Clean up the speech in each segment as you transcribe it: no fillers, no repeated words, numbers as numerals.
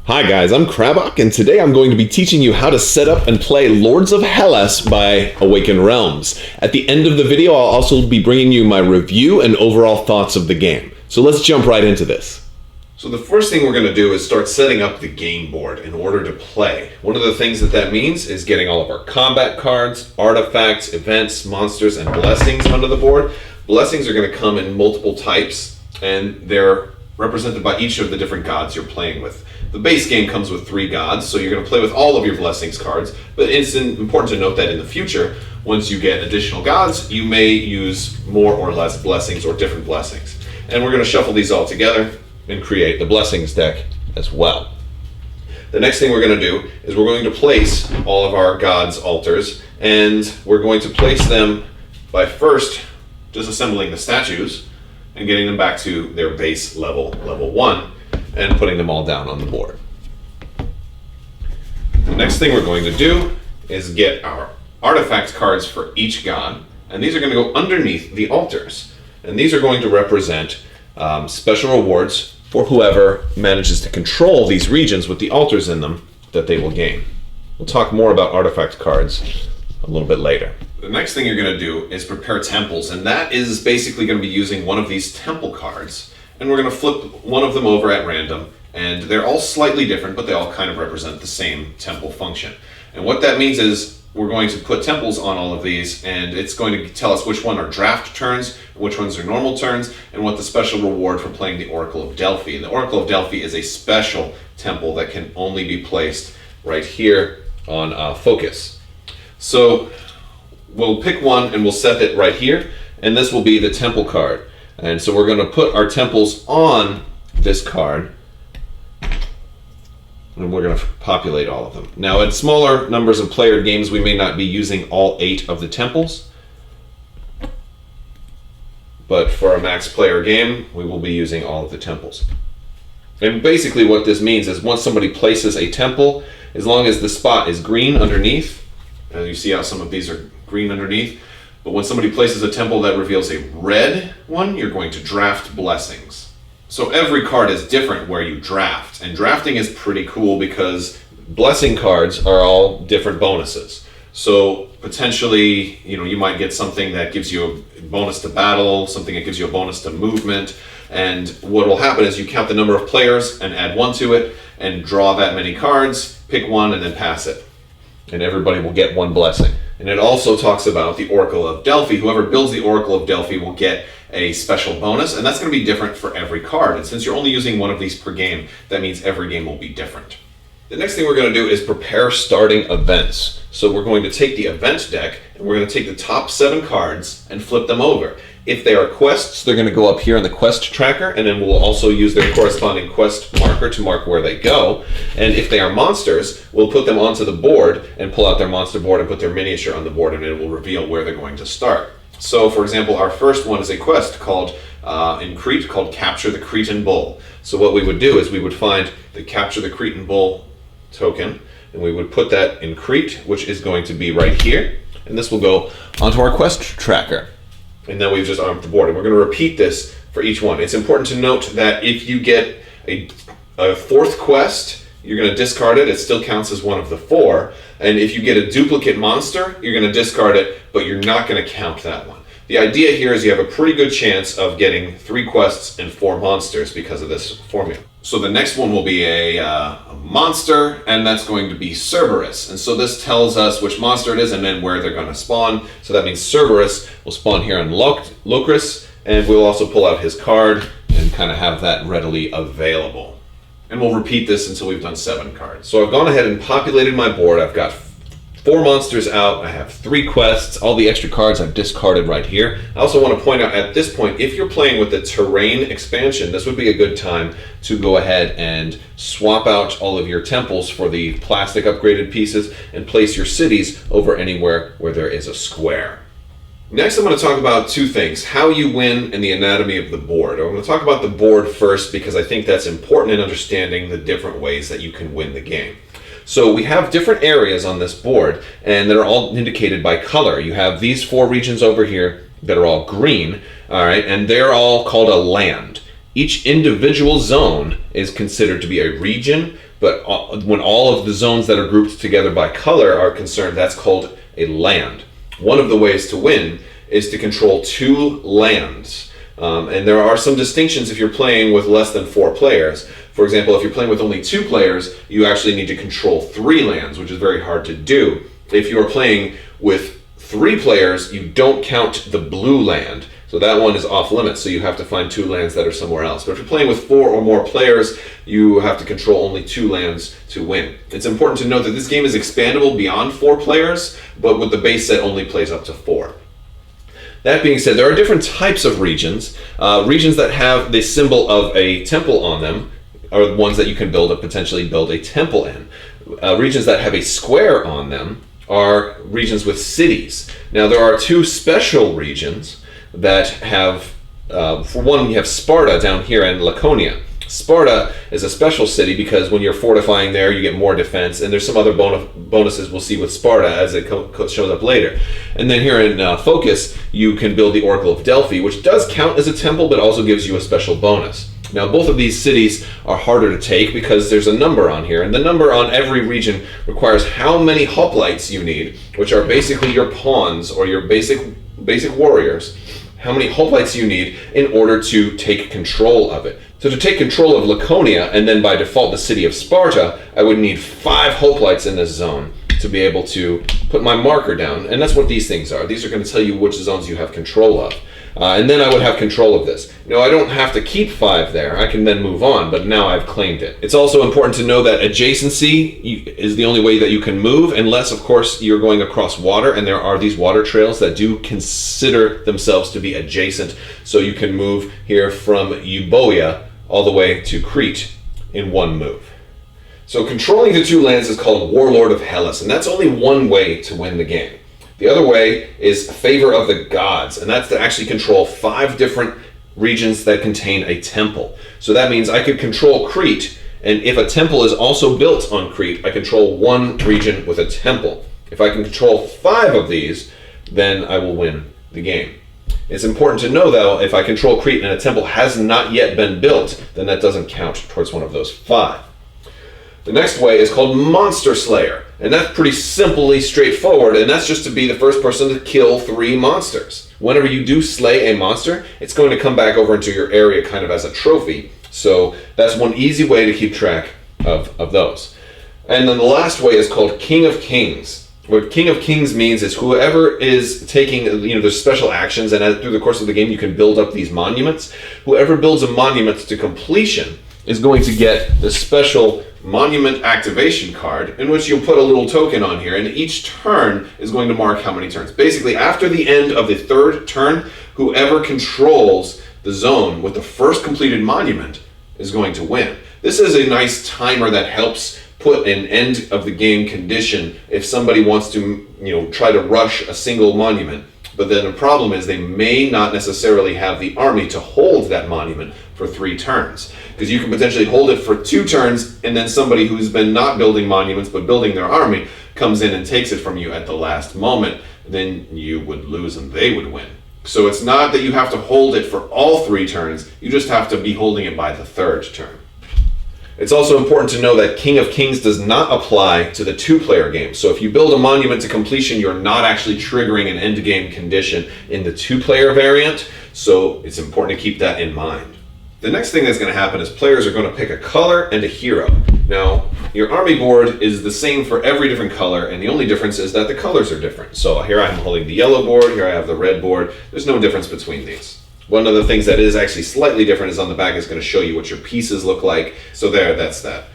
Hi guys, I'm Crabbok, and today I'm going to be teaching you how to set up and play Lords of Hellas by Awakened Realms. At the end of the video, I'll also be bringing you my review and overall thoughts of the game. So let's jump right into this. So the first thing we're going to do is start setting up the game board in order to play. One of the things that means is getting all of our combat cards, artifacts, events, monsters, and blessings onto the board. Blessings are going to come in multiple types, and they're represented by each of the different gods you're playing with. The base game comes with 3 gods, so you're going to play with all of your blessings cards, but it's important to note that in the future, once you get additional gods, you may use more or less blessings or different blessings. And we're going to shuffle these all together and create the blessings deck as well. The next thing we're going to do is we're going to place all of our gods' altars, and we're going to place them by first disassembling the statues and getting them back to their base level 1, and putting them all down on the board. The next thing we're going to do is get our artifact cards for each god, and these are going to go underneath the altars. And these are going to represent special rewards for whoever manages to control these regions with the altars in them that they will gain. We'll talk more about artifact cards a little bit later. The next thing you're going to do is prepare temples, and that is basically going to be using one of these temple cards. And we're going to flip one of them over at random, and they're all slightly different, but they all kind of represent the same temple function. And what that means is we're going to put temples on all of these, and it's going to tell us which one are draft turns, which ones are normal turns, and what the special reward for playing the Oracle of Delphi. And the Oracle of Delphi is a special temple that can only be placed right here on focus. So we'll pick one and we'll set it right here, and this will be the temple card. And so we're going to put our temples on this card, and we're going to populate all of them. Now, in smaller numbers of player games, we may not be using all 8 of the temples, but for a max player game, we will be using all of the temples. And basically what this means is once somebody places a temple, as long as the spot is green underneath, and you see how some of these are green underneath, but when somebody places a temple that reveals a red one, you're going to draft blessings. So every card is different where you draft, and drafting is pretty cool because blessing cards are all different bonuses. So potentially, you might get something that gives you a bonus to battle, something that gives you a bonus to movement, and what will happen is you count the number of players and add 1 to it, and draw that many cards, pick one, and then pass it. And everybody will get 1 blessing. And it also talks about the Oracle of Delphi. Whoever builds the Oracle of Delphi will get a special bonus, and that's going to be different for every card. And since you're only using one of these per game, that means every game will be different. The next thing we're going to do is prepare starting events. So we're going to take the event deck, and we're going to take the top 7 cards and flip them over. If they are quests, they're going to go up here in the quest tracker, and then we'll also use their corresponding quest marker to mark where they go. And if they are monsters, we'll put them onto the board and pull out their monster board and put their miniature on the board, and it will reveal where they're going to start. So, for example, our first one is a quest called in Crete called Capture the Cretan Bull. So what we would do is we would find the Capture the Cretan Bull token, and we would put that in Crete, which is going to be right here, and this will go onto our quest tracker. And then we've just armed the board, and we're going to repeat this for each one. It's important to note that if you get a 4th quest, you're going to discard it. It still counts as one of the 4. And if you get a duplicate monster, you're going to discard it, but you're not going to count that one. The idea here is you have a pretty good chance of getting 3 quests and 4 monsters because of this formula. So the next one will be a monster, and that's going to be Cerberus. And so this tells us which monster it is and then where they're going to spawn. So that means Cerberus will spawn here on Locris, and we'll also pull out his card and kind of have that readily available. And we'll repeat this until we've done 7 cards. So I've gone ahead and populated my board. I've got 4 monsters out, I have 3 quests, all the extra cards I've discarded right here. I also want to point out at this point, if you're playing with the terrain expansion, this would be a good time to go ahead and swap out all of your temples for the plastic upgraded pieces and place your cities over anywhere where there is a square. Next, I'm going to talk about 2 things, how you win and the anatomy of the board. I'm going to talk about the board first because I think that's important in understanding the different ways that you can win the game. So we have different areas on this board, and they're all indicated by color. You have these 4 regions over here that are all green, all right, and they're all called a land. Each individual zone is considered to be a region, but when all of the zones that are grouped together by color are concerned, that's called a land. One of the ways to win is to control 2 lands. And there are some distinctions if you're playing with less than 4 players. For example, if you're playing with only 2 players, you actually need to control 3 lands, which is very hard to do. If you are playing with 3 players, you don't count the blue land. So that one is off limits, so you have to find 2 lands that are somewhere else. But if you're playing with 4 or more players, you have to control only 2 lands to win. It's important to note that this game is expandable beyond 4 players, but with the base set only plays up to 4. That being said, there are different types of regions. Regions that have the symbol of a temple on them are the ones that you can potentially build a temple in. Regions that have a square on them are regions with cities. Now there are 2 special regions that have, for one, you have Sparta down here in Laconia. Sparta is a special city because when you're fortifying there, you get more defense, and there's some other bonuses we'll see with Sparta as it shows up later. And then here in Focus, you can build the Oracle of Delphi, which does count as a temple, but also gives you a special bonus. Now, both of these cities are harder to take because there's a number on here, and the number on every region requires how many hoplites you need, which are basically your pawns or your basic warriors, how many hoplites you need in order to take control of it. So to take control of Laconia, and then by default the city of Sparta, I would need 5 hoplites in this zone to be able to put my marker down, and that's what these things are. These are going to tell you which zones you have control of. And then I would have control of this. Now, I don't have to keep 5 there. I can then move on, but now I've claimed it. It's also important to know that adjacency is the only way that you can move, unless, of course, you're going across water, and there are these water trails that do consider themselves to be adjacent. So you can move here from Euboea all the way to Crete in one move. So controlling the 2 lands is called Warlord of Hellas, and that's only one way to win the game. The other way is Favor of the Gods, and that's to actually control 5 different regions that contain a temple. So that means I could control Crete, and if a temple is also built on Crete, I control 1 region with a temple. If I can control 5 of these, then I will win the game. It's important to know, though, if I control Crete and a temple has not yet been built, then that doesn't count towards one of those 5. The next way is called Monster Slayer, and that's pretty simply straightforward, and that's just to be the first person to kill 3 monsters. Whenever you do slay a monster, it's going to come back over into your area kind of as a trophy, so that's one easy way to keep track of those. And then the last way is called King of Kings. What King of Kings means is whoever is taking, there's special actions, and through the course of the game you can build up these monuments. Whoever builds a monument to completion is going to get the special monument activation card, in which you'll put a little token on here, and each turn is going to mark how many turns. Basically, after the end of the 3rd turn, whoever controls the zone with the first completed monument is going to win. This is a nice timer that helps put an end of the game condition if somebody wants to, try to rush a single monument. But then the problem is they may not necessarily have the army to hold that monument for 3 turns. Because you can potentially hold it for 2 turns, and then somebody who's been not building monuments but building their army comes in and takes it from you at the last moment. Then you would lose and they would win. So it's not that you have to hold it for all 3 turns, you just have to be holding it by the 3rd turn. It's also important to know that King of Kings does not apply to the 2-player game. So if you build a monument to completion, you're not actually triggering an end game condition in the 2-player variant. So it's important to keep that in mind. The next thing that's going to happen is players are going to pick a color and a hero. Now, your army board is the same for every different color, and the only difference is that the colors are different. So here I'm holding the yellow board, here I have the red board. There's no difference between these. One of the things that is actually slightly different is on the back is going to show you what your pieces look like. So that's that.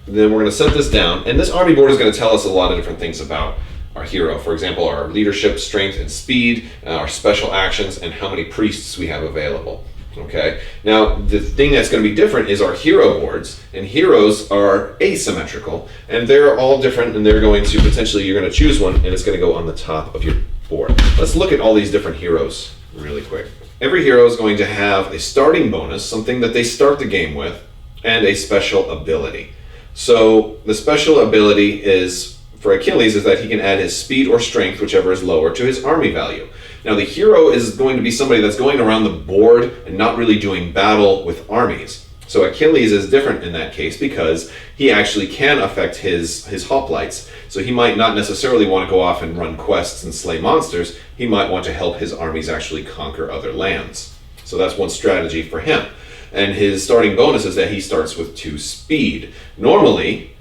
And then we're going to set this down, and this army board is going to tell us a lot of different things about our hero. For example, our leadership, strength, and speed, our special actions, and how many priests we have available. Okay. Now, the thing that's going to be different is our hero boards, and heroes are asymmetrical, and they're all different, and they're going to potentially, you're going to choose one, and it's going to go on the top of your board. Let's look at all these different heroes really quick. Every hero is going to have a starting bonus, something that they start the game with, and a special ability. So the special ability is, for Achilles, is that he can add his speed or strength, whichever is lower, to his army value. Now the hero is going to be somebody that's going around the board and not really doing battle with armies. So Achilles is different in that case because he actually can affect his hoplites. So he might not necessarily want to go off and run quests and slay monsters. He might want to help his armies actually conquer other lands. So that's one strategy for him. And his starting bonus is that he starts with 2 speed. Normally,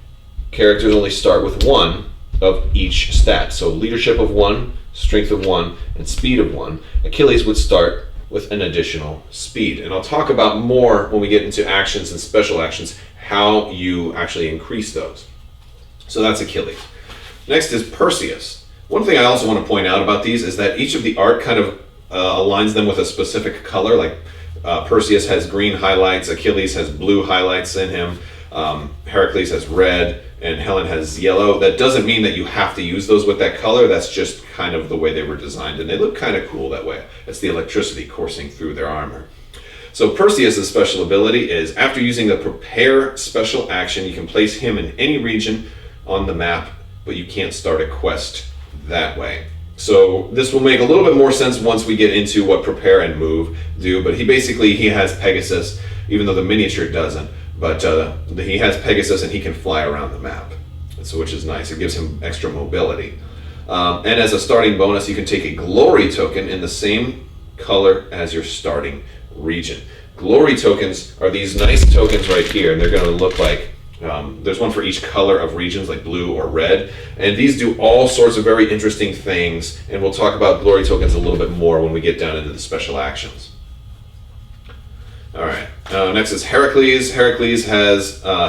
characters only start with 1 of each stat. So leadership of 1, strength of 1, and speed of 1. Achilles would start with an additional speed. And I'll talk about more when we get into actions and special actions, how you actually increase those. So that's Achilles. Next is Perseus. One thing I also want to point out about these is that each of the art kind of aligns them with a specific color. Like Perseus has green highlights, Achilles has blue highlights in him, Heracles has red, and Helen has yellow. That doesn't mean that you have to use those with that color. That's just kind of the way they were designed, and they look kind of cool that way. It's the electricity coursing through their armor. So Perseus' special ability is, after using the prepare special action, you can place him in any region on the map, but you can't start a quest that way. So this will make a little bit more sense once we get into what prepare and move do, but he has Pegasus, even though the miniature doesn't. But he has Pegasus and he can fly around the map, so which is nice. It gives him extra mobility. And as a starting bonus, you can take a glory token in the same color as your starting region. Glory tokens are these nice tokens right here, and they're going to look like, there's one for each color of regions, like blue or red. And these do all sorts of very interesting things, and we'll talk about glory tokens a little bit more when we get down into the special actions. All right, next is Heracles. Heracles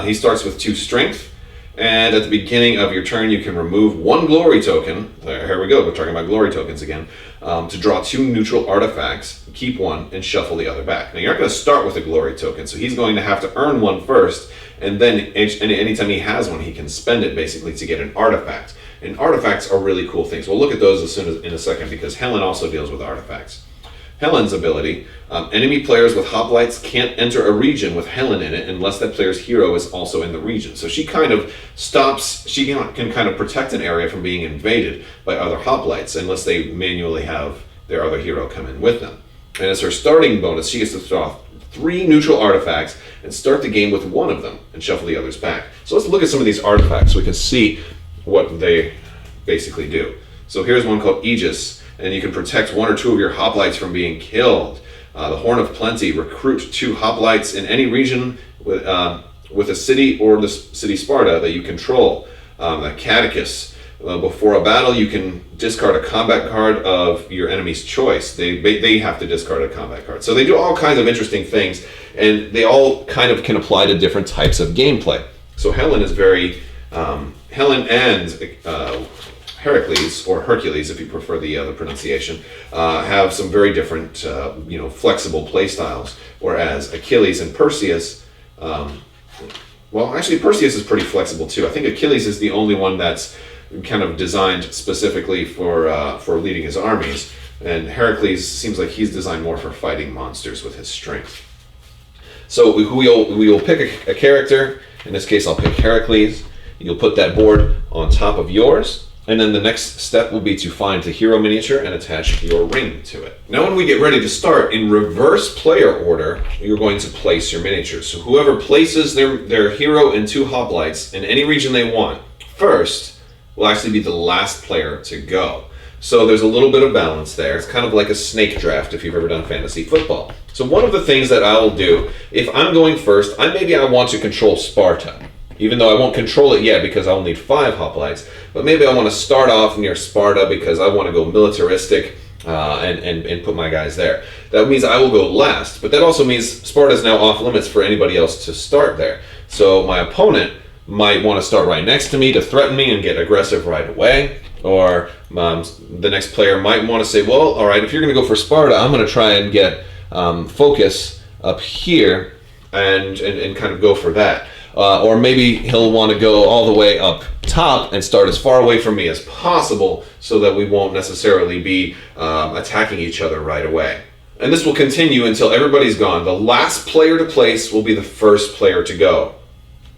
he starts with 2 strength, and at the beginning of your turn, you can remove 1 glory token. Here we go, we're talking about glory tokens again, to draw 2 neutral artifacts, keep 1, and shuffle the other back. Now, you're not going to start with a glory token, so he's going to have to earn 1 first, and then anytime he has 1, he can spend it basically to get an artifact. And artifacts are really cool things. We'll look at those in a second, because Helen also deals with artifacts. Helen's ability, enemy players with hoplites can't enter a region with Helen in it unless that player's hero is also in the region. So she kind of can kind of protect an area from being invaded by other hoplites unless they manually have their other hero come in with them. And as her starting bonus, she gets to draw 3 neutral artifacts and start the game with 1 of them and shuffle the others back. So let's look at some of these artifacts so we can see what they basically do. So here's one called Aegis, and you can protect 1 or 2 of your hoplites from being killed. The Horn of Plenty, recruit 2 hoplites in any region with a city or the city Sparta that you control. The Catechus, before a battle, you can discard a combat card of your enemy's choice. They have to discard a combat card. So they do all kinds of interesting things, and they all kind of can apply to different types of gameplay. So Helen is Helen and Heracles, or Hercules if you prefer the pronunciation, have some very different, flexible play styles. Whereas Achilles and Perseus, actually Perseus is pretty flexible too. I think Achilles is the only one that's kind of designed specifically for leading his armies, and Heracles seems like he's designed more for fighting monsters with his strength. So we will pick a character. In this case, I'll pick Heracles. You'll put that board on top of yours. And then the next step will be to find the hero miniature and attach your ring to it. Now when we get ready to start, in reverse player order, you're going to place your miniatures. So whoever places their hero and 2 hoplites in any region they want first will actually be the last player to go. So there's a little bit of balance there. It's kind of like a snake draft if you've ever done fantasy football. So one of the things that I'll do, if I'm going first, maybe I want to control Sparta. Even though I won't control it yet because I'll need 5 hoplites, but maybe I want to start off near Sparta because I want to go militaristic and put my guys there. That means I will go last, but that also means Sparta is now off limits for anybody else to start there. So my opponent might want to start right next to me to threaten me and get aggressive right away, or the next player might want to say, well, all right, if you're going to go for Sparta, I'm going to try and get focus up here and kind of go for that. Or maybe he'll want to go all the way up top and start as far away from me as possible so that we won't necessarily be attacking each other right away. And this will continue until everybody's gone. The last player to place will be the first player to go.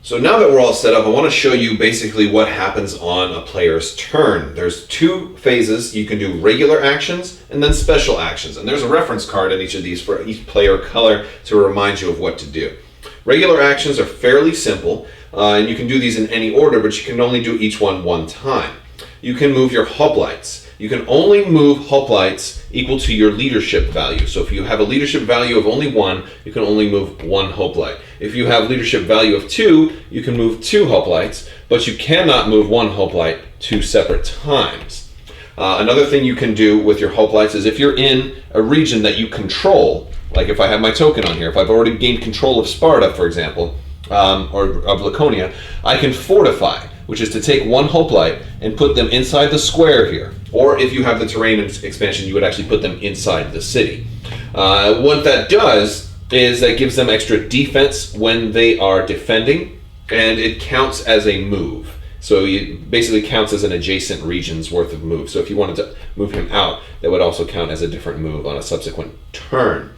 So now that we're all set up, I want to show you basically what happens on a player's turn. There's two phases. You can do regular actions and then special actions. And there's a reference card in each of these for each player color to remind you of what to do. Regular actions are fairly simple, and you can do these in any order, but you can only do each one time. You can move your hoplites. You can only move hoplites equal to your leadership value. So if you have a leadership value of only 1, you can only move 1 hoplite. If you have leadership value of 2, you can move 2 hoplites, but you cannot move 1 hoplite 2 separate times. Another thing you can do with your hoplites is if you're in a region that you control, like if I have my token on here, if I've already gained control of Sparta, for example, or of Laconia, I can fortify, which is to take 1 hoplite and put them inside the square here. Or if you have the terrain expansion, you would actually put them inside the city. What that does is that gives them extra defense when they are defending, and it counts as a move. So it basically counts as an adjacent region's worth of move. So if you wanted to move him out, that would also count as a different move on a subsequent turn.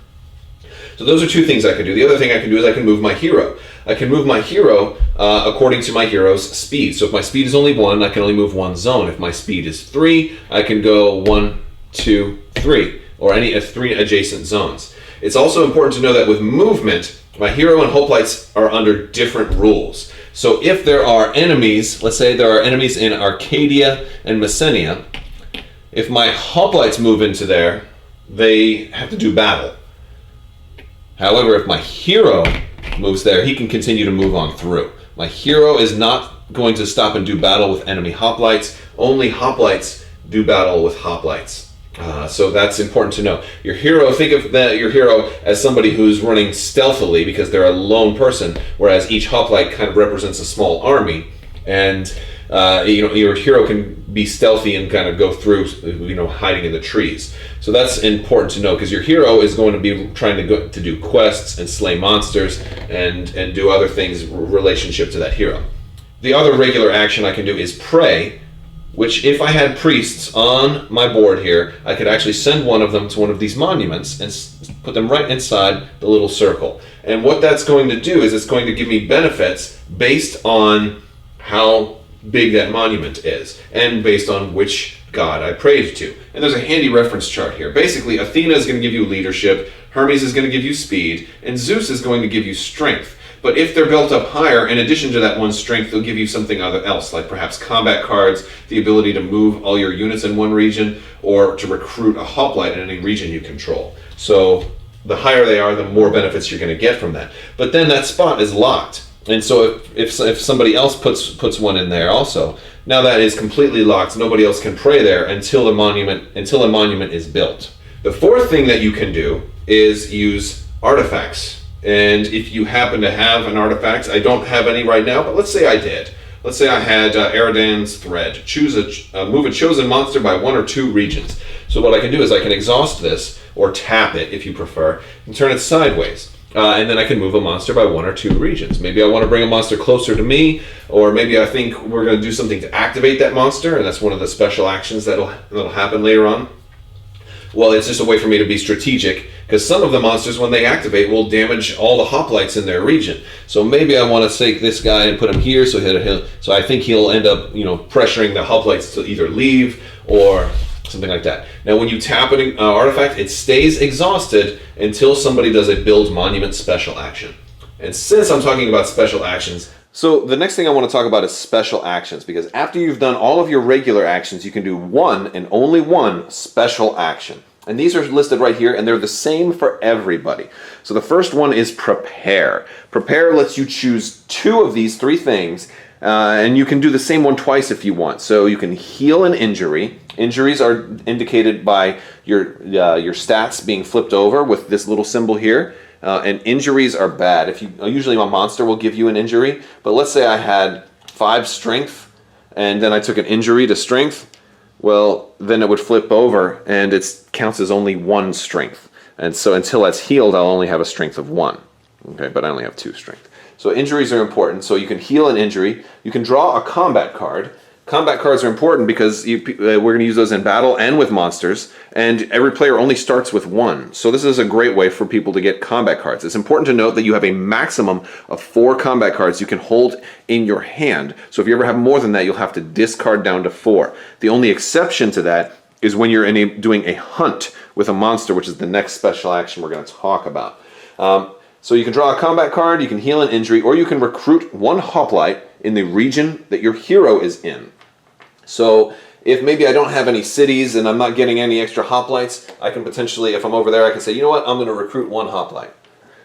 So those are two things I can do. The other thing I can do is I can move my hero. I can move my hero according to my hero's speed. So if my speed is only 1, I can only move 1 zone. If my speed is 3, I can go 1, 2, 3, or any 3 adjacent zones. It's also important to know that with movement, my hero and hoplites are under different rules. So if there are enemies, let's say there are enemies in Arcadia and Messenia, if my hoplites move into there, they have to do battle. However, if my hero moves there, he can continue to move on through. My hero is not going to stop and do battle with enemy hoplites. Only hoplites do battle with hoplites. So that's important to know. Your hero, think of your hero as somebody who's running stealthily because they're a lone person, whereas each hoplite kind of represents a small army. And your hero can be stealthy and kind of go through, hiding in the trees. So that's important to know because your hero is going to be trying to do quests and slay monsters and do other things in relationship to that hero. The other regular action I can do is pray, which if I had priests on my board here, I could actually send one of them to one of these monuments and put them right inside the little circle. And what that's going to do is it's going to give me benefits based on how big that monument is and based on which god I prayed to. And there's a handy reference chart here. Basically, Athena is going to give you leadership, Hermes is going to give you speed, and Zeus is going to give you strength. But if they're built up higher, in addition to that one strength, they'll give you something else, like perhaps combat cards, the ability to move all your units in one region, or to recruit a hoplite in any region you control. So the higher they are, the more benefits you're going to get from that. But then that spot is locked. And so if somebody else puts one in there also, now that is completely locked. Nobody else can pray there until a monument is built. The fourth thing that you can do is use artifacts. And if you happen to have an artifact, I don't have any right now, but let's say I did. Let's say I had Eridan's Thread. Move a chosen monster by 1 or 2 regions. So what I can do is I can exhaust this, or tap it if you prefer, and turn it sideways. And then I can move a monster by 1 or 2 regions. Maybe I want to bring a monster closer to me, or maybe I think we're going to do something to activate that monster, and that's one of the special actions that'll happen later on. Well, it's just a way for me to be strategic, because some of the monsters, when they activate, will damage all the hoplites in their region. So maybe I want to take this guy and put him here, so I think he'll end up, pressuring the hoplites to either leave or something like that. Now, when you tap an artifact, it stays exhausted until somebody does a build monument special action. And since I'm talking about special actions, so the next thing I want to talk about is special actions, because after you've done all of your regular actions, you can do one and only one special action. And these are listed right here, and they're the same for everybody. So the first one is prepare. Prepare lets you choose 2 of these 3 things, and you can do the same one twice if you want. So you can heal an injury. Injuries are indicated by your stats being flipped over with this little symbol here. And injuries are bad. Usually my monster will give you an injury, but let's say I had 5 strength, and then I took an injury to strength. Well, then it would flip over, and it counts as only 1 strength. And so until that's healed, I'll only have a strength of 1. Okay, but I only have 2 strength. So injuries are important. So you can heal an injury. You can draw a combat card. Combat cards are important because we're going to use those in battle and with monsters, and every player only starts with one. So this is a great way for people to get combat cards. It's important to note that you have a maximum of 4 combat cards you can hold in your hand. So if you ever have more than that, you'll have to discard down to 4. The only exception to that is when you're doing a hunt with a monster, which is the next special action we're going to talk about. So you can draw a combat card, you can heal an injury, or you can recruit 1 hoplite in the region that your hero is in. So if maybe I don't have any cities and I'm not getting any extra hoplites, I can potentially, if I'm over there, I can say, you know what, I'm going to recruit 1 hoplite.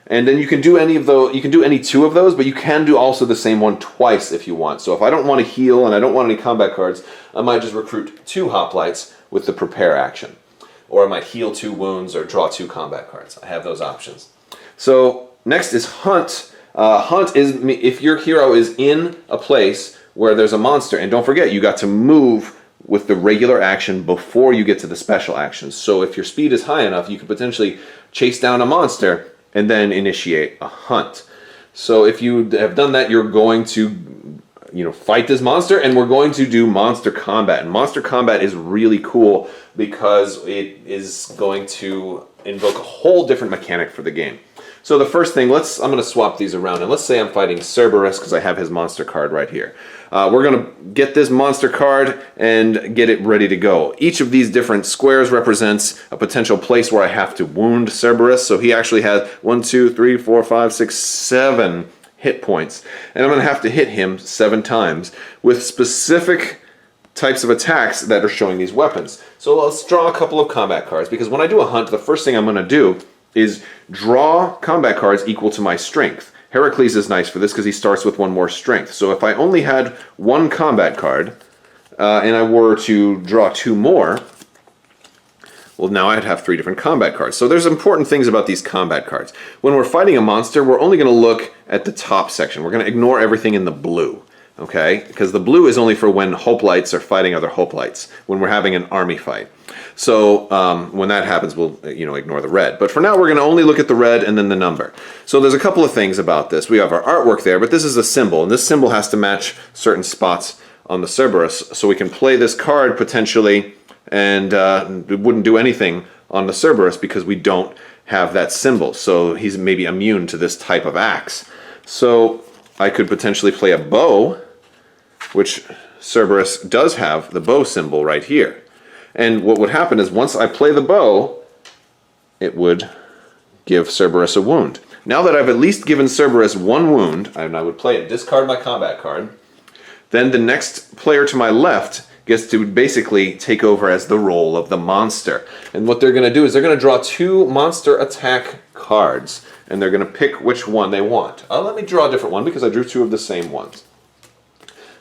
And then you can do any of those, you can do any 2 of those, but you can do also the same one twice if you want. So if I don't want to heal and I don't want any combat cards, I might just recruit 2 hoplites with the prepare action. Or I might heal 2 wounds or draw 2 combat cards. I have those options. So next is hunt. Hunt is if your hero is in a place where there's a monster, and don't forget, you got to move with the regular action before you get to the special actions. So if your speed is high enough, you could potentially chase down a monster and then initiate a hunt. So if you have done that, you're going to fight this monster, and we're going to do monster combat. And monster combat is really cool because it is going to invoke a whole different mechanic for the game. So the first thing, I'm going to swap these around, and let's say I'm fighting Cerberus because I have his monster card right here. We're going to get this monster card and get it ready to go. Each of these different squares represents a potential place where I have to wound Cerberus. So he actually has 1, 2, 3, 4, 5, 6, 7 hit points. And I'm going to have to hit him 7 times with specific types of attacks that are showing these weapons. So let's draw a couple of combat cards, because when I do a hunt, the first thing I'm going to do is draw combat cards equal to my strength. Heracles is nice for this because he starts with 1 more strength. So if I only had 1 combat card and I were to draw 2 more, well, now I'd have 3 different combat cards. So there's important things about these combat cards. When we're fighting a monster, we're only going to look at the top section. We're going to ignore everything in the blue. Okay? Because the blue is only for when hoplites are fighting other hoplites, when we're having an army fight. So when that happens, we'll ignore the red. But for now, we're going to only look at the red and then the number. So there's a couple of things about this. We have our artwork there, but this is a symbol, and this symbol has to match certain spots on the Cerberus. So we can play this card potentially, and it wouldn't do anything on the Cerberus because we don't have that symbol. So he's maybe immune to this type of axe. So I could potentially play a bow, which Cerberus does have the bow symbol right here. And what would happen is once I play the bow, it would give Cerberus a wound. Now that I've at least given Cerberus 1 wound, and I would play it, discard my combat card, then the next player to my left gets to basically take over as the role of the monster. And what they're going to do is they're going to draw 2 monster attack cards, and they're going to pick which one they want. Let me draw a different one because I drew 2 of the same ones.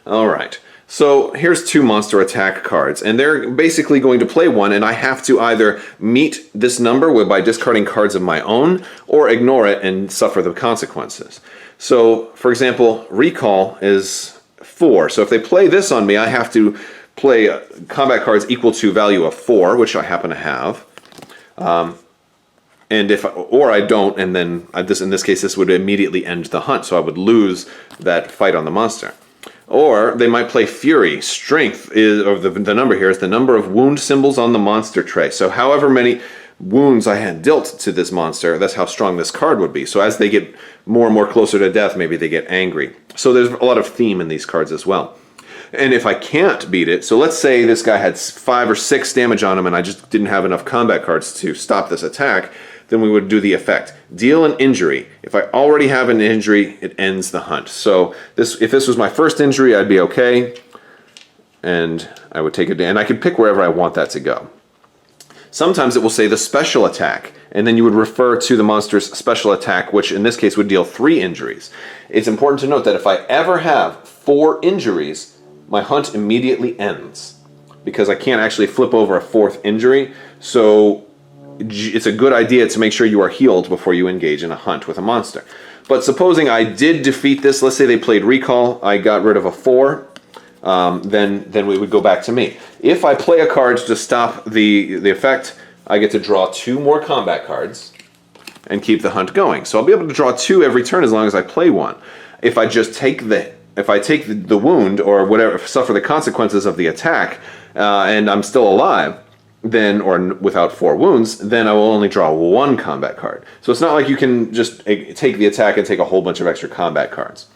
All right. So here's 2 monster attack cards, and they're basically going to play one, and I have to either meet this number by discarding cards of my own, or ignore it and suffer the consequences. So, for example, recall is 4. So if they play this on me, I have to play combat cards equal to value of 4, which I happen to have. Or I don't, and then in this case, this would immediately end the hunt, so I would lose that fight on the monster. Or they might play Fury. Strength the number here is the number of wound symbols on the monster tray. So however many wounds I had dealt to this monster, that's how strong this card would be. So as they get more and more closer to death, maybe they get angry. So there's a lot of theme in these cards as well. And if I can't beat it, so let's say this guy had 5 or 6 damage on him and I just didn't have enough combat cards to stop this attack, then we would do the effect. Deal an injury. If I already have an injury, it ends the hunt. So if this was my first injury, I'd be okay. And I would take it, and I could pick wherever I want that to go. Sometimes it will say the special attack, and then you would refer to the monster's special attack, which in this case would deal 3 injuries. It's important to note that if I ever have 4 injuries, my hunt immediately ends, because I can't actually flip over a 4th injury. So it's a good idea to make sure you are healed before you engage in a hunt with a monster. But supposing I did defeat this, let's say they played recall, I got rid of a 4, then we would go back to me. If I play a card to stop the effect, I get to draw 2 more combat cards and keep the hunt going. So I'll be able to draw 2 every turn as long as I play 1. If I just take the if I take the wound or whatever, suffer the consequences of the attack, and I'm still alive, then, or without 4 wounds, then I will only draw 1 combat card. So it's not like you can just take the attack and take a whole bunch of extra combat cards.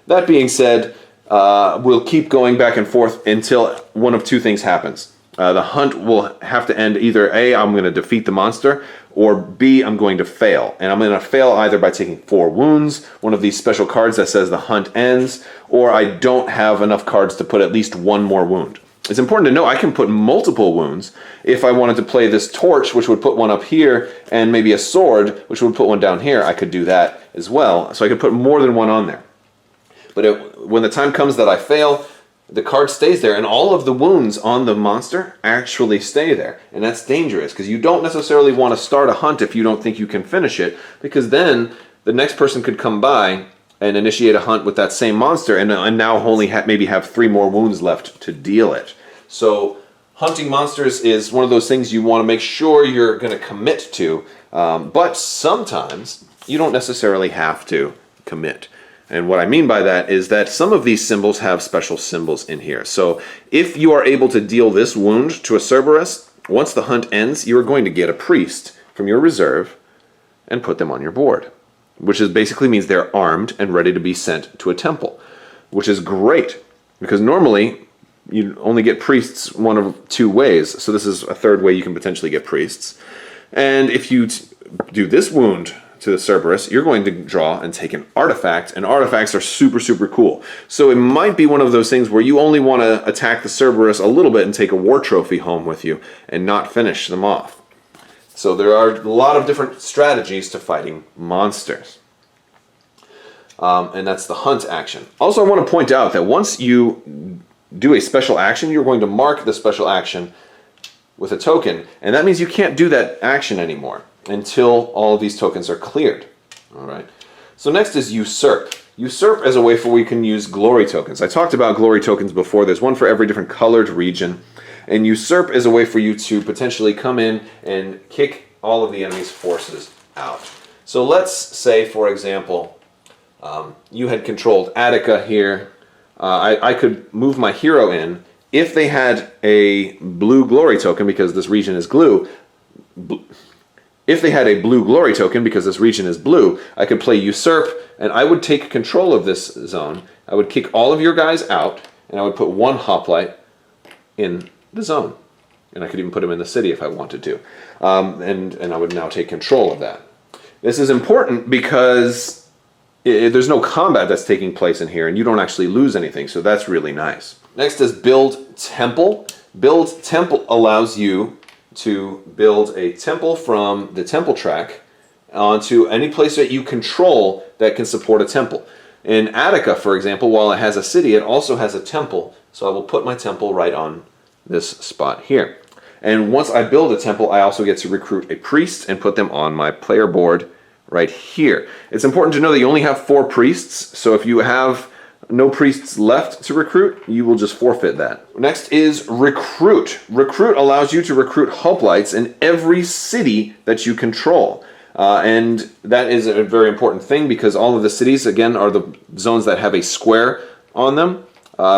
That being said, we'll keep going back and forth until one of 2 things happens. The hunt will have to end either A, I'm going to defeat the monster, or B, I'm going to fail. And I'm going to fail either by taking 4 wounds, one of these special cards that says the hunt ends, or I don't have enough cards to put at least 1 more wound. It's important to know I can put multiple wounds. If I wanted to play this torch, which would put 1 up here, and maybe a sword, which would put 1 down here, I could do that as well. So I could put more than 1 on there. But when the time comes that I fail, the card stays there, and all of the wounds on the monster actually stay there. And that's dangerous, because you don't necessarily want to start a hunt if you don't think you can finish it, because then the next person could come by and initiate a hunt with that same monster, and now only maybe have 3 more wounds left to deal it. So hunting monsters is one of those things you want to make sure you're going to commit to, but sometimes you don't necessarily have to commit. And what I mean by that is that some of these symbols have special symbols in here. So if you are able to deal this wound to a Cerberus, once the hunt ends, you are going to get a priest from your reserve and put them on your board, which basically means they're armed and ready to be sent to a temple, which is great, because normally you only get priests one of 2 ways. So this is a 3rd way you can potentially get priests. And if you do this wound to the Cerberus, you're going to draw and take an artifact, and artifacts are super, super cool. So it might be one of those things where you only want to attack the Cerberus a little bit and take a war trophy home with you and not finish them off. So there are a lot of different strategies to fighting monsters. And that's the hunt action. Also, I want to point out that once you do a special action, you're going to mark the special action with a token, and that means you can't do that action anymore until all of these tokens are cleared. All right. So next is usurp. Usurp as a way for we can use glory tokens. I talked about glory tokens before. There's one for every different colored region, and usurp is a way for you to potentially come in and kick all of the enemy's forces out. So let's say, for example, you had controlled Attica here. I could move my hero in. If they had a blue glory token, because this region is if they had a blue glory token, because this region is blue, I could play usurp, and I would take control of this zone. I would kick all of your guys out, and I would put 1 hoplite in the zone. And I could even put him in the city if I wanted to. And I would now take control of that. This is important because there's no combat that's taking place in here, and you don't actually lose anything, so that's really nice. Next is build temple. Build temple allows you to build a temple from the temple track onto any place that you control that can support a temple. In Attica, for example, while it has a city, it also has a temple, so I will put my temple right on this spot here. And once I build a temple, I also get to recruit a priest and put them on my player board right here. It's important to know that you only have 4 priests, so if you have no priests left to recruit, you will just forfeit that. Next is recruit. Recruit allows you to recruit hoplites in every city that you control. And that is a very important thing, because all of the cities, again, are the zones that have a square on them.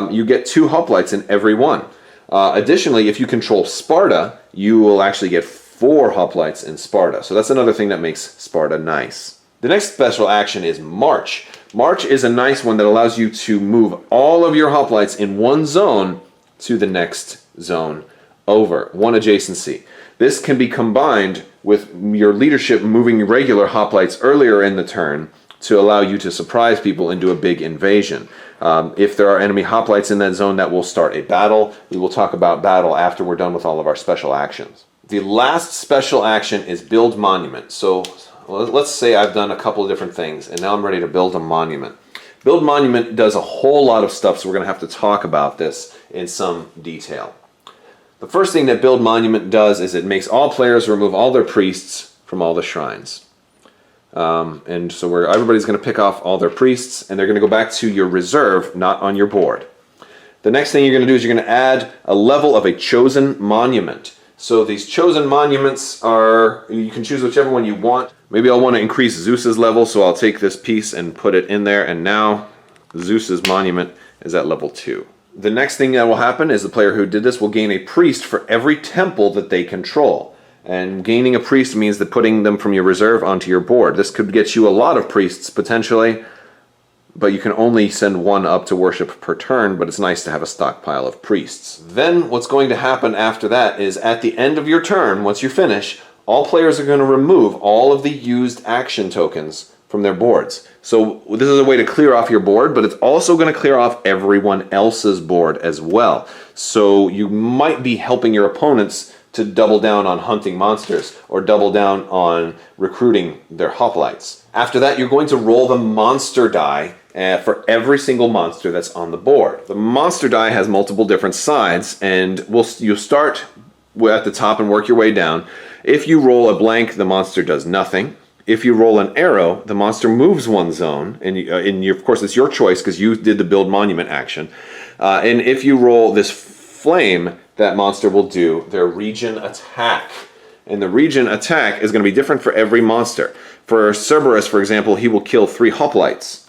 You get 2 hoplites in every one. Additionally, if you control Sparta, you will actually get 4 hoplites in Sparta. So that's another thing that makes Sparta nice. The next special action is March. March is a nice one that allows you to move all of your hoplites in one zone to the next zone over, one adjacency. This can be combined with your leadership moving regular hoplites earlier in the turn to allow you to surprise people and do a big invasion. If there are enemy hoplites in that zone, that will start a battle. We will talk about battle after we're done with all of our special actions. The last special action is build monument. So let's say I've done a couple of different things, and now I'm ready to build a monument. Build monument does a whole lot of stuff, so we're going to have to talk about this in some detail. The first thing that build monument does is it makes all players remove all their priests from all the shrines. And so everybody's going to pick off all their priests, and they're going to go back to your reserve, not on your board. The next thing you're going to do is you're going to add a level of a chosen monument. So these chosen monuments are, you can choose whichever one you want. Maybe I'll want to increase Zeus's level, so I'll take this piece and put it in there, and now Zeus's monument is at level 2. The next thing that will happen is the player who did this will gain a priest for every temple that they control. And gaining a priest means that putting them from your reserve onto your board. This could get you a lot of priests potentially, but you can only send one up to worship per turn, but it's nice to have a stockpile of priests. Then what's going to happen after that is at the end of your turn, once you finish, all players are going to remove all of the used action tokens from their boards. So this is a way to clear off your board, but it's also going to clear off everyone else's board as well. So you might be helping your opponents to double down on hunting monsters or double down on recruiting their hoplites. After that, you're going to roll the monster die for every single monster that's on the board. The monster die has multiple different sides, and you'll start at the top and work your way down. If you roll a blank, the monster does nothing. If you roll an arrow, the monster moves one zone, and of course it's your choice because you did the build monument action. And if you roll this flame, that monster will do their region attack. And the region attack is going to be different for every monster. For Cerberus, for example, he will kill 3 hoplites.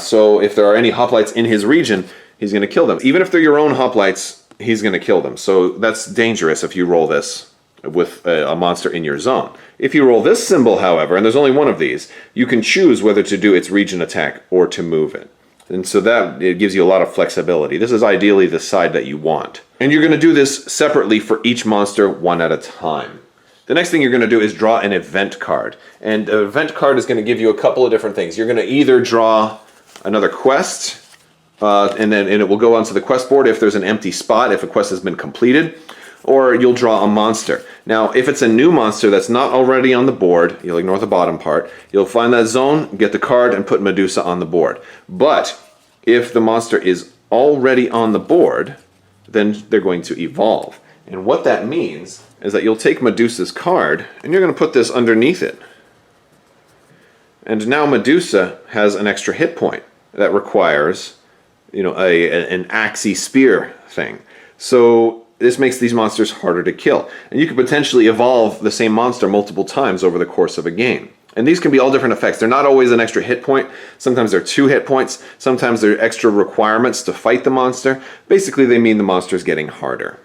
So if there are any hoplites in his region, he's going to kill them. Even if they're your own hoplites, he's going to kill them. So that's dangerous if you roll this with a monster in your zone. If you roll this symbol, however, and there's only one of these, you can choose whether to do its region attack or to move it. And so that it gives you a lot of flexibility. This is ideally the side that you want. And you're going to do this separately for each monster one at a time. The next thing you're going to do is draw an event card. And an event card is going to give you a couple of different things. You're going to either draw another quest, and it will go onto the quest board if there's an empty spot, if a quest has been completed, or you'll draw a monster. Now, if it's a new monster that's not already on the board, you'll ignore the bottom part, you'll find that zone, get the card, and put Medusa on the board. But if the monster is already on the board, then they're going to evolve. And what that means is that you'll take Medusa's card, and you're going to put this underneath it. And now Medusa has an extra hit point that requires, an axy spear thing. So this makes these monsters harder to kill. And you could potentially evolve the same monster multiple times over the course of a game. And these can be all different effects. They're not always an extra hit point. Sometimes they're 2 hit points. Sometimes they're extra requirements to fight the monster. Basically, they mean the monster's getting harder.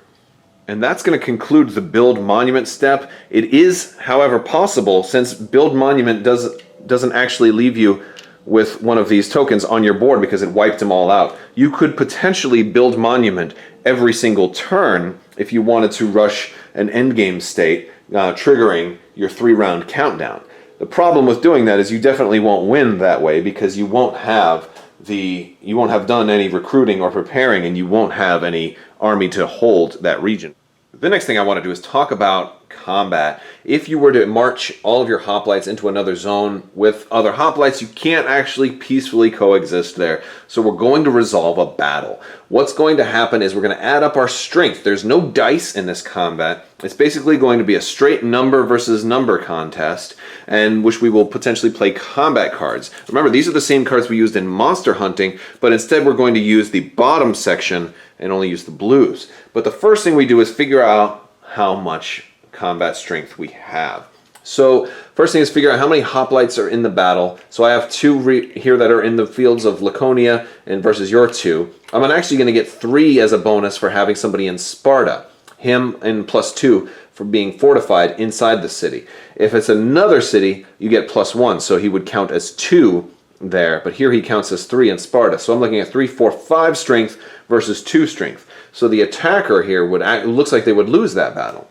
And that's going to conclude the build monument step. It is, however, possible, since build monument doesn't actually leave you with one of these tokens on your board because it wiped them all out. You could potentially build monument every single turn if you wanted to rush an endgame state, triggering your 3-round countdown. The problem with doing that is you definitely won't win that way because you won't have done any recruiting or preparing, and you won't have any army to hold that region. The next thing I want to do is talk about combat. If you were to march all of your hoplites into another zone with other hoplites, you can't actually peacefully coexist there. So we're going to resolve a battle. What's going to happen is we're going to add up our strength. There's no dice in this combat. It's basically going to be a straight number versus number contest, and which we will potentially play combat cards. Remember, these are the same cards we used in monster hunting, but instead we're going to use the bottom section and only use the blues. But the first thing we do is figure out how much combat strength we have. So first thing is figure out how many hoplites are in the battle. So I have 2 here that are in the fields of Laconia and versus your 2. I'm actually going to get 3 as a bonus for having somebody in Sparta. Him and +2 for being fortified inside the city. If it's another city, you get +1. So he would count as 2 there, but here he counts as 3 in Sparta. So I'm looking at 3, 4, 5 strength versus 2 strength. So the attacker here looks like they would lose that battle.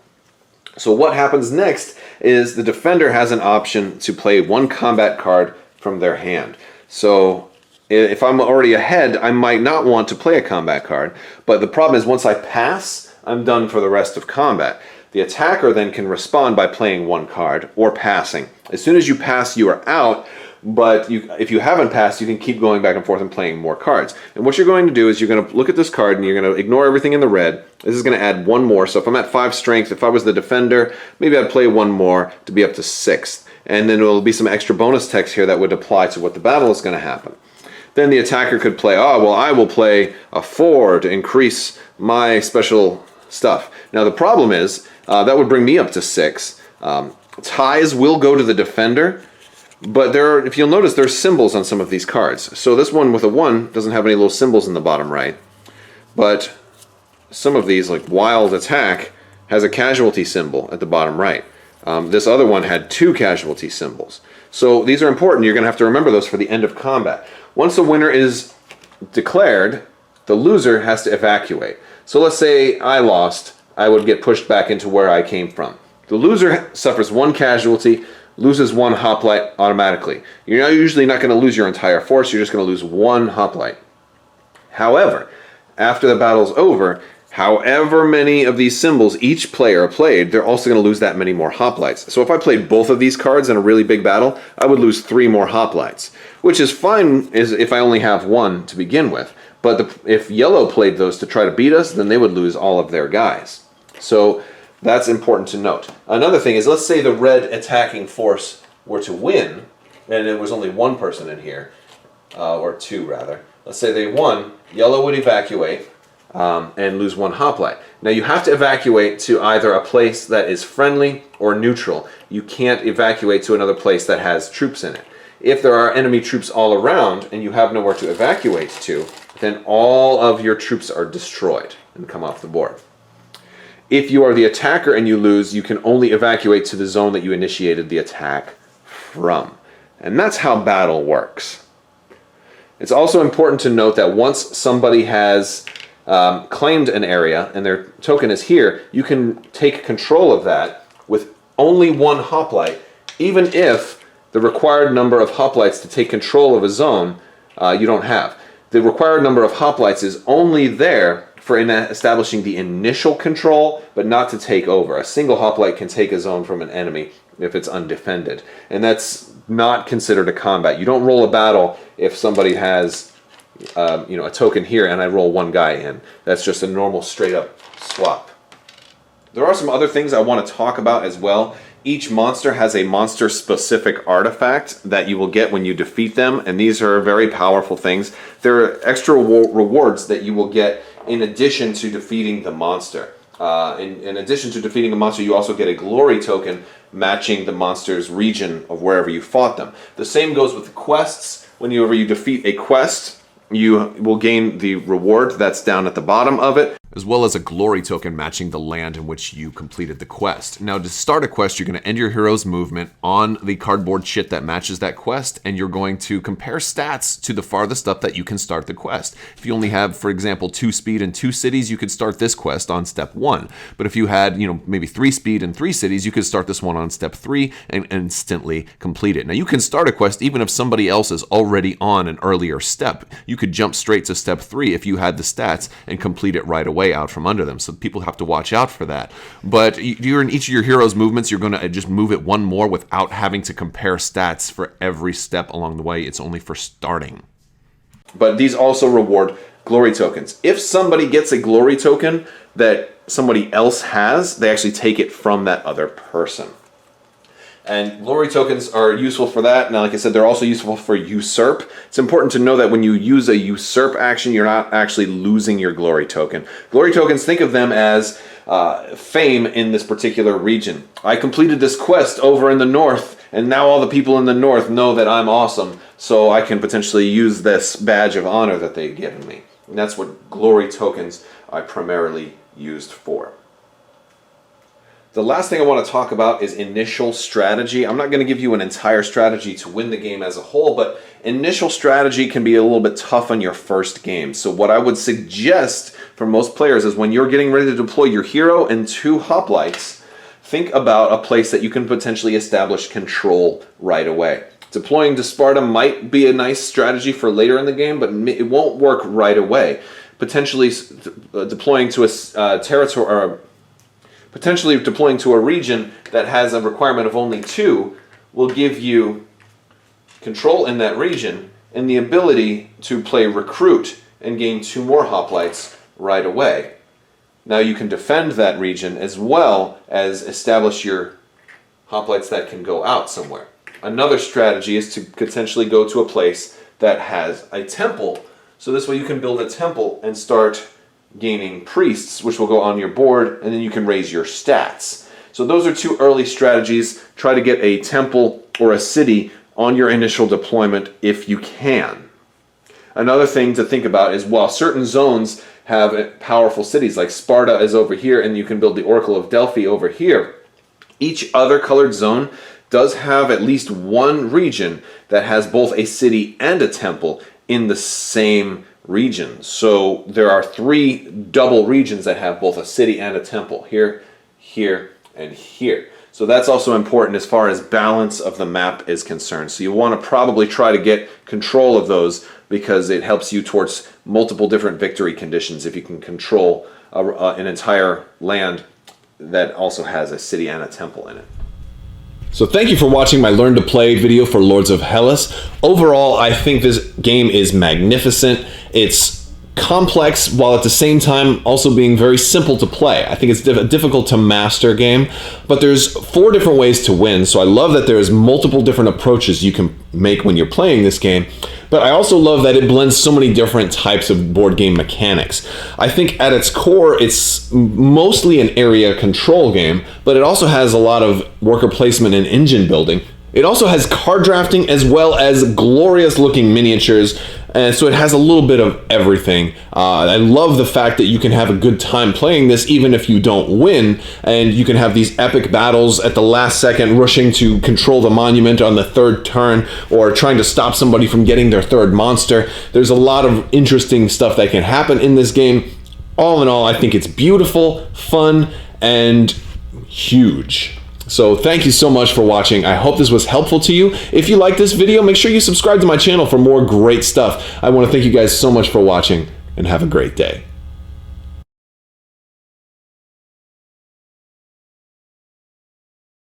So what happens next is the defender has an option to play 1 combat card from their hand. So if I'm already ahead, I might not want to play a combat card, but the problem is once I pass, I'm done for the rest of combat. The attacker then can respond by playing 1 card or passing. As soon as you pass, you are out. But if you haven't passed, you can keep going back and forth and playing more cards. And what you're going to do is you're going to look at this card and you're going to ignore everything in the red. This is going to add 1 more. So if I'm at 5 strength, if I was the defender, maybe I'd play 1 more to be up to 6th. And then there will be some extra bonus text here that would apply to what the battle is going to happen. Then the attacker could play, I will play a 4 to increase my special stuff. Now the problem is, that would bring me up to 6. Ties will go to the defender. But if you'll notice, there's symbols on some of these cards. So this one with a 1 doesn't have any little symbols in the bottom right. But some of these, like Wild Attack, has a casualty symbol at the bottom right. This other one had 2 casualty symbols. So these are important. You're going to have to remember those for the end of combat. Once a winner is declared, the loser has to evacuate. So let's say I lost. I would get pushed back into where I came from. The loser suffers 1 casualty, loses 1 hoplite automatically. You're usually not going to lose your entire force. You're just going to lose 1 hoplite. However, after the battle's over, however many of these symbols each player played, they're also going to lose that many more hoplites. So if I played both of these cards in a really big battle, I would lose 3 more hoplites, which is fine if I only have 1 to begin with. But if yellow played those to try to beat us, then they would lose all of their guys. So that's important to note. Another thing is, let's say the red attacking force were to win, and it was only 1 person in here, or 2 rather. Let's say they won, yellow would evacuate, and lose 1 hoplite. Now you have to evacuate to either a place that is friendly or neutral. You can't evacuate to another place that has troops in it. If there are enemy troops all around and you have nowhere to evacuate to, then all of your troops are destroyed and come off the board. If you are the attacker and you lose, you can only evacuate to the zone that you initiated the attack from. And that's how battle works. It's also important to note that once somebody has claimed an area and their token is here, you can take control of that with only 1 hoplite, even if the required number of hoplites to take control of a zone you don't have. The required number of hoplites is only there for establishing the initial control, but not to take over. A single hoplite can take a zone from an enemy if it's undefended, and that's not considered a combat. You don't roll a battle if somebody has a token here and I roll 1 guy in. That's just a normal straight up swap. There are some other things I want to talk about as well. Each monster has a monster specific artifact that you will get when you defeat them, and these are very powerful things. There are extra rewards that you will get in addition to defeating the monster. In addition to defeating a monster, you also get a glory token matching the monster's region of wherever you fought them. The same goes with the quests. Whenever you defeat a quest, you will gain the reward that's down at the bottom of it, as well as a glory token matching the land in which you completed the quest. Now, to start a quest, you're going to end your hero's movement on the cardboard shit that matches that quest, and you're going to compare stats to the farthest up that you can start the quest. If you only have, for example, 2 speed and 2 cities, you could start this quest on step 1. But if you had, maybe 3 speed and 3 cities, you could start this one on step 3 and instantly complete it. Now, you can start a quest even if somebody else is already on an earlier step. You could jump straight to step 3 if you had the stats and complete it right away out from under them. So people have to watch out for that. But you're in each of your heroes' movements, you're going to just move it 1 more without having to compare stats for every step along the way. It's only for starting. But these also reward glory tokens. If somebody gets a glory token that somebody else has, they actually take it from that other person. And glory tokens are useful for that. Now, like I said, they're also useful for usurp. It's important to know that when you use a usurp action, you're not actually losing your glory token. Glory tokens, think of them as fame in this particular region. I completed this quest over in the north, and now all the people in the north know that I'm awesome, so I can potentially use this badge of honor that they've given me. And that's what glory tokens are primarily used for. The last thing I want to talk about is initial strategy. I'm not going to give you an entire strategy to win the game as a whole, but initial strategy can be a little bit tough on your first game. So what I would suggest for most players is when you're getting ready to deploy your hero and 2 hoplites, think about a place that you can potentially establish control right away. Deploying to Sparta might be a nice strategy for later in the game, but it won't work right away. Potentially deploying to a territory, or potentially deploying to a region that has a requirement of only 2 will give you control in that region and the ability to play recruit and gain 2 more hoplites right away. Now you can defend that region as well as establish your hoplites that can go out somewhere. Another strategy is to potentially go to a place that has a temple, so this way you can build a temple and start gaining priests, which will go on your board, and then you can raise your stats. So those are 2 early strategies. Try to get a temple or a city on your initial deployment if you can. Another thing to think about is while certain zones have powerful cities, like Sparta is over here and you can build the Oracle of Delphi over here, each other colored zone does have at least one region that has both a city and a temple in the same region. So there are 3 double regions that have both a city and a temple, here, here, and here. So that's also important as far as balance of the map is concerned. So you want to probably try to get control of those because it helps you towards multiple different victory conditions if you can control an entire land that also has a city and a temple in it. So thank you for watching my Learn to Play video for Lords of Hellas. Overall, I think this game is magnificent. It's complex while at the same time also being very simple to play. I think it's a difficult to master game, but there's 4 different ways to win, so I love that there's multiple different approaches you can make when you're playing this game. But I also love that it blends so many different types of board game mechanics. I think at its core, it's mostly an area control game, but it also has a lot of worker placement and engine building. It also has card drafting as well as glorious looking miniatures, and so it has a little bit of everything. I love the fact that you can have a good time playing this even if you don't win, and you can have these epic battles at the last second, rushing to control the monument on the 3rd turn, or trying to stop somebody from getting their 3rd monster. There's a lot of interesting stuff that can happen in this game. All in all, I think it's beautiful, fun, and huge. So thank you so much for watching. I hope this was helpful to you. If you like this video, make sure you subscribe to my channel for more great stuff. I want to thank you guys so much for watching, and have a great day.